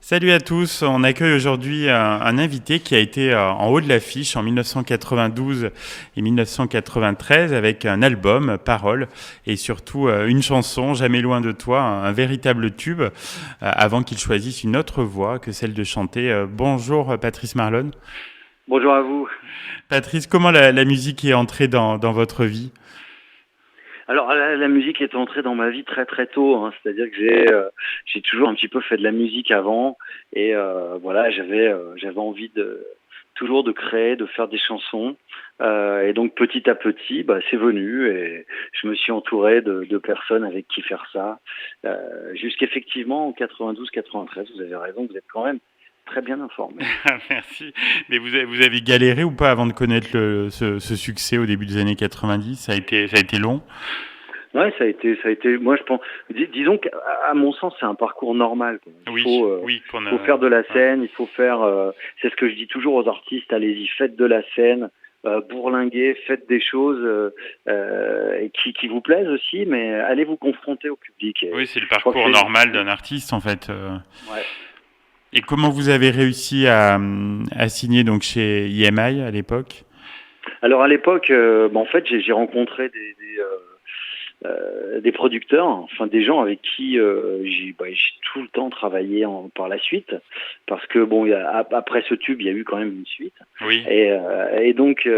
Salut à tous, on accueille aujourd'hui un invité qui a été en haut de l'affiche en 1992 et 1993 avec un album, Paroles, et surtout une chanson, Jamais loin de toi, un véritable tube, avant qu'il choisisse une autre voix que celle de chanter. Bonjour Patrice Marlon. Bonjour à vous. Patrice, comment la musique est entrée dans votre vie? Alors la musique est entrée dans ma vie très très tôt, hein. C'est-à-dire que j'ai toujours un petit peu fait de la musique avant et voilà, j'avais envie de toujours de créer, de faire des chansons. Et donc petit à petit, bah, c'est venu et je me suis entouré de personnes avec qui faire ça. Jusqu'effectivement en 92-93, vous avez raison, vous êtes quand même très bien informé. Merci. Mais vous avez galéré ou pas avant de connaître ce succès au début des années 90? Ça a été long? Ouais, ça a été. Moi, je pense. Disons qu'à mon sens, c'est un parcours normal, quoi. Oui, oui, qu'on Il faut a. faire de la Ouais. scène. Il faut faire. C'est ce que je dis toujours aux artistes. Allez-y, faites de la scène, bourlinguez, faites des choses et qui vous plaisent aussi, mais allez vous confronter au public. Et Oui, c'est le je crois que parcours normal d'un artiste en fait. ouais. Et comment vous avez réussi à signer donc chez EMI à l'époque? Alors à l'époque, bah, en fait, j'ai rencontré des producteurs, enfin des gens avec qui j'ai tout le temps travaillé par la suite, parce que bon, après ce tube, il y a eu quand même une suite, Oui. et donc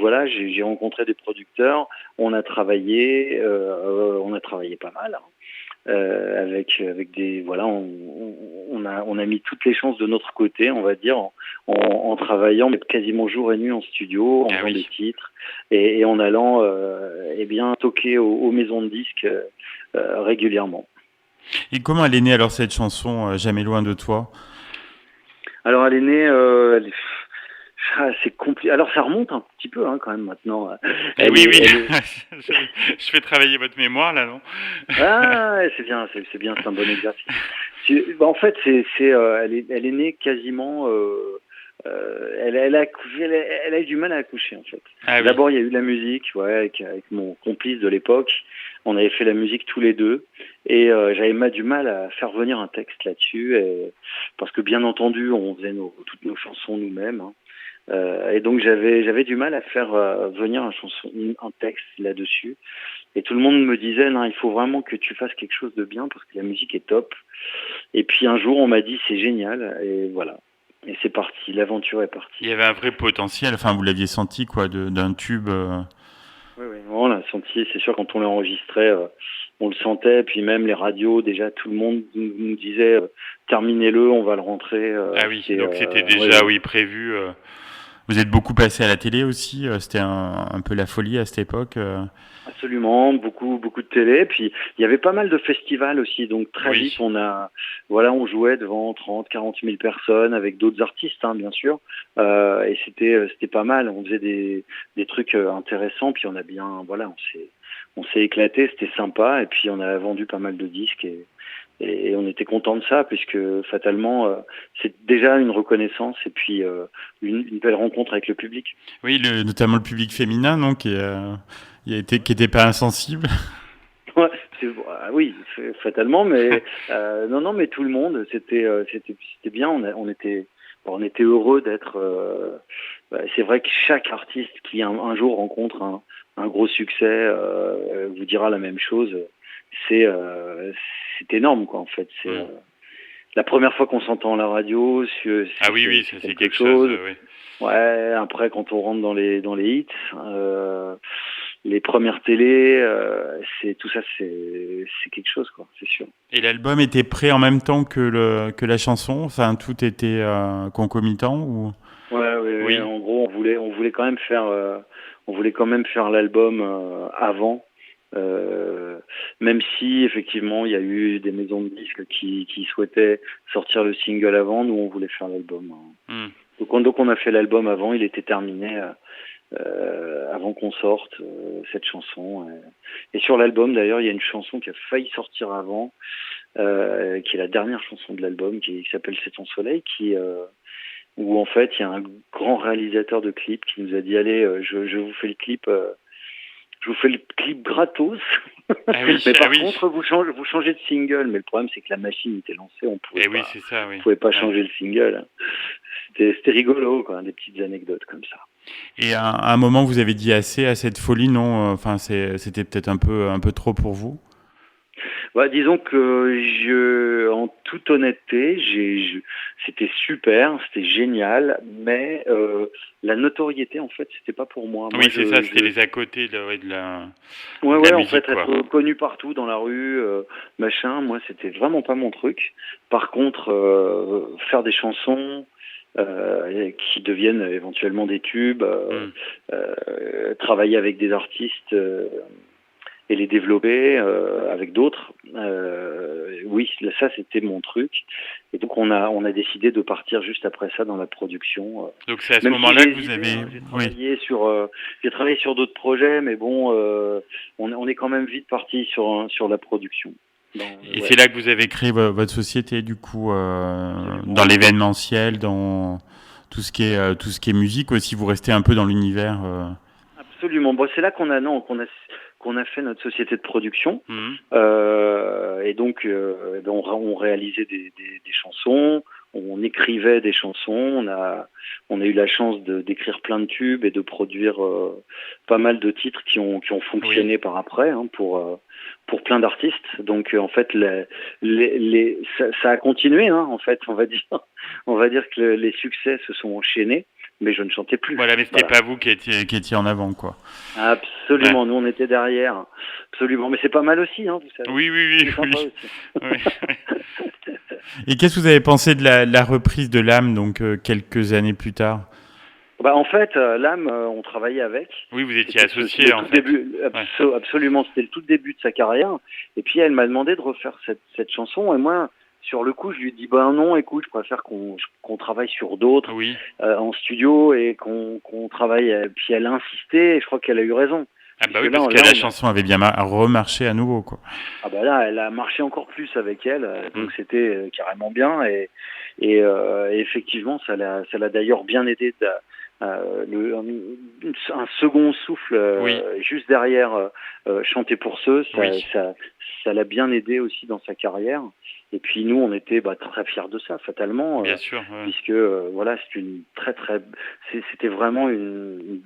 voilà, j'ai rencontré des producteurs, on a travaillé pas mal, hein. Avec des voilà, on a mis toutes les chances de notre côté, on va dire, en travaillant quasiment jour et nuit en studio, en Ah faisant des oui. titres et en allant bien toquer aux maisons de disques régulièrement. Et comment elle est née alors cette chanson Jamais loin de toi? Alors elle est née, c'est compliqué. Alors ça remonte un petit peu, hein, quand même maintenant. Eh Elle oui, est, oui. elle est. Je fais travailler votre mémoire là, non? Ah, ouais, c'est bien, c'est un bon exercice. Bah, en fait, elle est née quasiment. Elle a eu du mal à accoucher en fait. Ah oui. D'abord, il y a eu de la musique, ouais, avec mon complice de l'époque. On avait fait la musique tous les deux, et j'avais du mal à faire venir un texte là-dessus, parce que bien entendu, on faisait toutes nos chansons nous-mêmes, hein. Et donc j'avais du mal à faire venir un texte là-dessus. Et tout le monde me disait, non, il faut vraiment que tu fasses quelque chose de bien parce que la musique est top. Et puis un jour, on m'a dit, c'est génial. Et voilà. Et c'est parti, l'aventure est Il partie. y avait un vrai potentiel. Enfin, vous l'aviez senti quoi, d'un tube. Oui, oui, on l'a senti, c'est sûr, quand on l'a enregistré, on le sentait. Puis même les radios, déjà, tout le monde nous disait, terminez-le, on va le rentrer. Ah oui. Donc c'était Oui, déjà oui. oui prévu. Vous êtes beaucoup passé à la télé aussi. C'était un peu la folie à cette époque. Absolument, beaucoup, beaucoup de télé. Puis il y avait pas mal de festivals aussi, donc très vite Oui. on jouait devant 30, 40 000 personnes avec d'autres artistes, hein, bien sûr. Et c'était pas mal. On faisait des trucs intéressants. Puis on s'est éclaté, c'était sympa. Et puis on a vendu pas mal de disques et on était content de ça puisque fatalement c'est déjà une reconnaissance et puis une belle rencontre avec le public. Oui, notamment le public féminin, non, qui était pas insensible. Ouais, oui, fatalement, mais non, non, mais tout le monde, c'était bien. On était heureux d'être. C'est vrai que chaque artiste qui un jour rencontre un gros succès vous dira la même chose. C'est euh, c'est énorme, quoi. En fait, c'est Hmm. la première fois qu'on s'entend à la radio, Ah oui, oui, c'est ça c'est quelque quelque chose. chose. Oui. Ouais, après quand on rentre dans les hits, les premières télés, c'est tout ça, c'est quelque chose, quoi, c'est sûr. Et l'album était prêt en même temps que la chanson. Enfin, tout était concomitant ou? Ouais, oui, oui, Oui. en gros, on voulait quand même faire l'album avant, euh, même si effectivement il y a eu des maisons de disques qui souhaitaient sortir le single avant. Nous, on voulait faire l'album, hein. Hmm. Donc on a fait l'album avant, il était terminé avant qu'on sorte cette chanson. Et sur l'album, d'ailleurs, il y a une chanson qui a failli sortir avant, qui est la dernière chanson de l'album, qui s'appelle C'est ton soleil, où en fait il y a un grand réalisateur de clips qui nous a dit allez, je vous fais le clip je vous fais le clip gratos. Ah oui, Mais ah par oui. contre, vous changez de single. Mais le problème, c'est que la machine était lancée, Eh oui, c'est ça, oui. pouvait pas Ouais. changer le single. C'était rigolo, quoi, des petites anecdotes comme ça. Et à un moment, vous avez dit assez à cette folie, non? Enfin, c'était peut-être un peu trop pour vous. Bah, disons que en toute honnêteté, c'était super, c'était génial, mais la notoriété, en fait, c'était pas pour moi. Moi, Oui, c'est ça, c'était les à côté ouais, ouais, de la ouais, en musique, fait, quoi. être connu partout dans la rue, machin, moi, c'était vraiment pas mon truc. Par contre, faire des chansons qui deviennent éventuellement des tubes, Hmm. travailler avec des artistes. Et les développer avec d'autres. Oui, ça c'était mon truc. Et donc on a décidé de partir juste après ça dans la production. Donc c'est à ce Même si moment-là j'ai que vous hésité, avez... hein, Oui. j'ai travaillé sur d'autres projets, mais bon, on est quand même vite parti sur la production. Et Ouais, c'est là que vous avez créé votre société, du coup, absolument. dans l'événementiel, dans tout ce qui est musique aussi. Vous restez un peu dans l'univers. Absolument. Bon, c'est là qu'on a fait notre société de production. Mhm. Et donc, on réalisait des chansons, on écrivait des chansons, on a eu la chance d'écrire plein de tubes et de produire pas mal de titres qui ont Oui. fonctionné par après hein, pour plein d'artistes. Donc, en fait, ça a continué, hein, en fait, on va dire. On va dire que les succès se sont enchaînés, mais je ne chantais plus. Voilà, mais c'était Voilà. pas vous qui étiez en avant, quoi. Ouais. Absolument, nous on était derrière. Absolument, mais c'est pas mal aussi, hein, vous savez. Oui, oui, oui, C'est sympa oui. aussi. Oui. Et qu'est-ce que vous avez pensé de la reprise de l'âme, donc quelques années plus tard? Bah, en fait, l'âme, on travaillait avec. Oui, vous étiez C'était associé, le en tout fait. début, Ouais. absolument, c'était le tout début de sa carrière. Et puis elle m'a demandé de refaire cette chanson. Et moi, sur le coup, je lui ai dit, ben non, écoute, je préfère qu'on travaille sur d'autres Oui. en studio et qu'on travaille. Puis elle a insisté et je crois qu'elle a eu raison. Ah bah Puisque oui, parce que la chanson avait bien remarché à nouveau, quoi. ah bah là, elle a marché encore plus avec elle, Mm. donc c'était carrément bien et effectivement, ça l'a d'ailleurs bien aidé. Un second souffle Oui, juste derrière chanter pour ceux, oui. ça l'a bien aidé aussi dans sa carrière. Et puis nous, on était très fiers de ça, fatalement, Bien sûr. puisque voilà, c'était vraiment une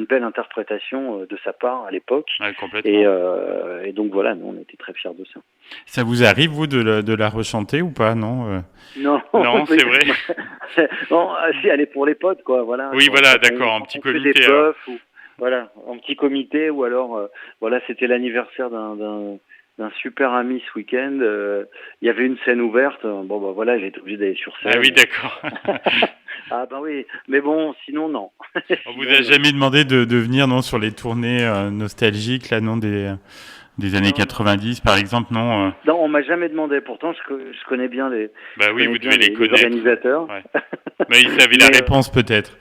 belle interprétation de sa part à l'époque. Ouais, complètement. Et donc voilà, nous on était très fiers de ça. Ça vous arrive, vous, de la rechanter ou pas, non Non, Non, c'est vrai. non, si elle est pour les potes, quoi. Voilà, Oui, voilà, d'accord, en quand petit on fait des comité, alors. puffs ou voilà, en petit comité ou alors voilà, c'était l'anniversaire d'un super ami ce week-end. Il y avait une scène ouverte. Bon bah voilà, j'ai été obligé d'aller sur Ah scène. oui, d'accord. Ah bah oui, mais bon, sinon non. On vous Sinon, a non. jamais demandé de venir, non, sur les tournées nostalgiques, là, non, des années Non, non. 90, par exemple, non Non, on m'a jamais demandé. Pourtant, je connais bien Bah oui, vous devez les les connaître. organisateurs. Ouais. Mais ils savaient la Mais réponse, peut-être.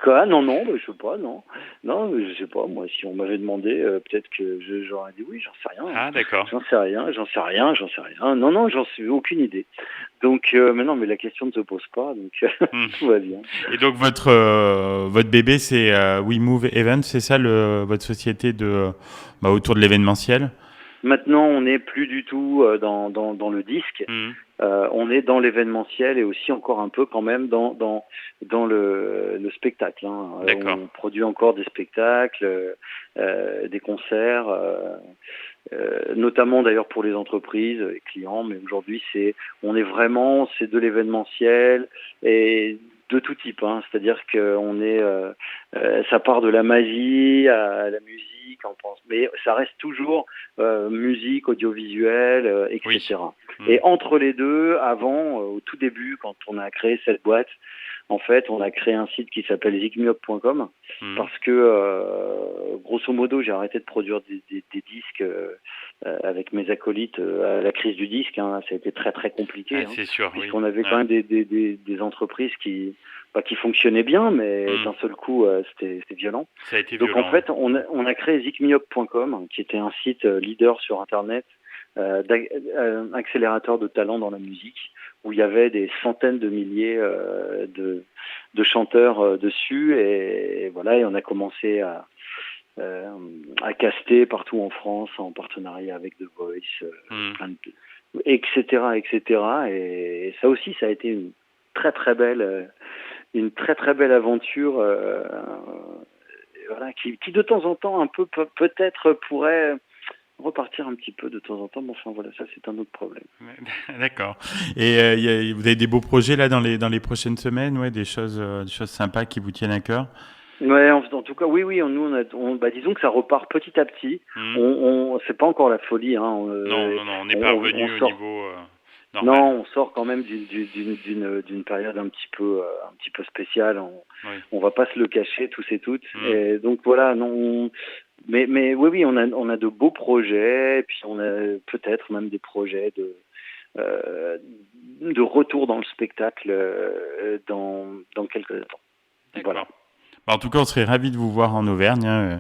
quoi? Non, non, je sais pas, non. Non, je sais pas. Moi, si on m'avait demandé, peut-être que j'aurais dit oui, j'en sais rien. Ah, d'accord. J'en sais rien, j'en sais rien, j'en sais rien. Non, non, j'en sais aucune idée. Donc, mais non, mais la question ne se pose pas, donc Hmm. tout va bien. Et donc, votre bébé, c'est We Move Event, c'est ça, votre société autour de l'événementiel? Maintenant, on n'est plus du tout dans le disque. Hmm. On est dans l'événementiel et aussi encore un peu quand même dans le spectacle. Hein. D'accord. On produit encore des spectacles, des concerts, notamment d'ailleurs pour les entreprises, les clients. Mais aujourd'hui, c'est de l'événementiel et de tout type. Hein. C'est-à-dire qu'on est, ça part de la magie à la musique, on pense, mais ça reste toujours musique, audiovisuel, Oui. etc. Hmm. Et entre les deux, avant, au tout début, quand on a créé cette boîte, en fait, on a créé un site qui s'appelle zigmup.com Hmm. parce que, grosso modo, j'ai arrêté de produire des disques avec mes acolytes à la crise du disque. Hein. Ça a été très très compliqué, Ah, hein, c'est sûr, oui. puisqu'on avait Ouais. quand même des entreprises qui fonctionnaient bien, mais Hmm. d'un seul coup, c'était violent. Ça a été Donc en violent. fait, on a créé zigmup.com, qui était un site leader sur Internet, accélérateur de talent dans la musique, où il y avait des centaines de milliers de chanteurs dessus, et voilà, et on a commencé à caster partout en France en partenariat avec The Voice, etc., etc. Et ça aussi, ça a été une très très belle aventure, voilà, qui de temps en temps un peu peut-être pourrait repartir un petit peu de temps en temps, mais enfin voilà, ça c'est un autre problème. D'accord. Et vous avez des beaux projets là dans les prochaines semaines, ouais, des choses sympas qui vous tiennent à cœur? Ouais, en tout cas, oui, disons que ça repart petit à petit. C'est pas encore la folie, hein. Non, on n'est pas revenu au niveau normal. Non, on sort quand même d'une période un petit peu spéciale. On va pas se le cacher tous et toutes. Et donc voilà, non. Mais oui, on a de beaux projets, et puis on a peut-être même des projets de retour dans le spectacle dans quelques temps. D'accord. Voilà. En tout cas, on serait ravis de vous voir en Auvergne.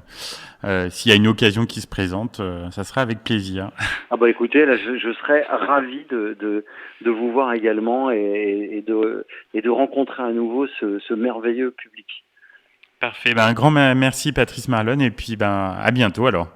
S'il y a une occasion qui se présente, ça sera avec plaisir. Ah bah écoutez, là, je serais ravi de vous voir également et de rencontrer à nouveau ce merveilleux public. Parfait. Un grand merci Patrice Marlon et puis à bientôt alors.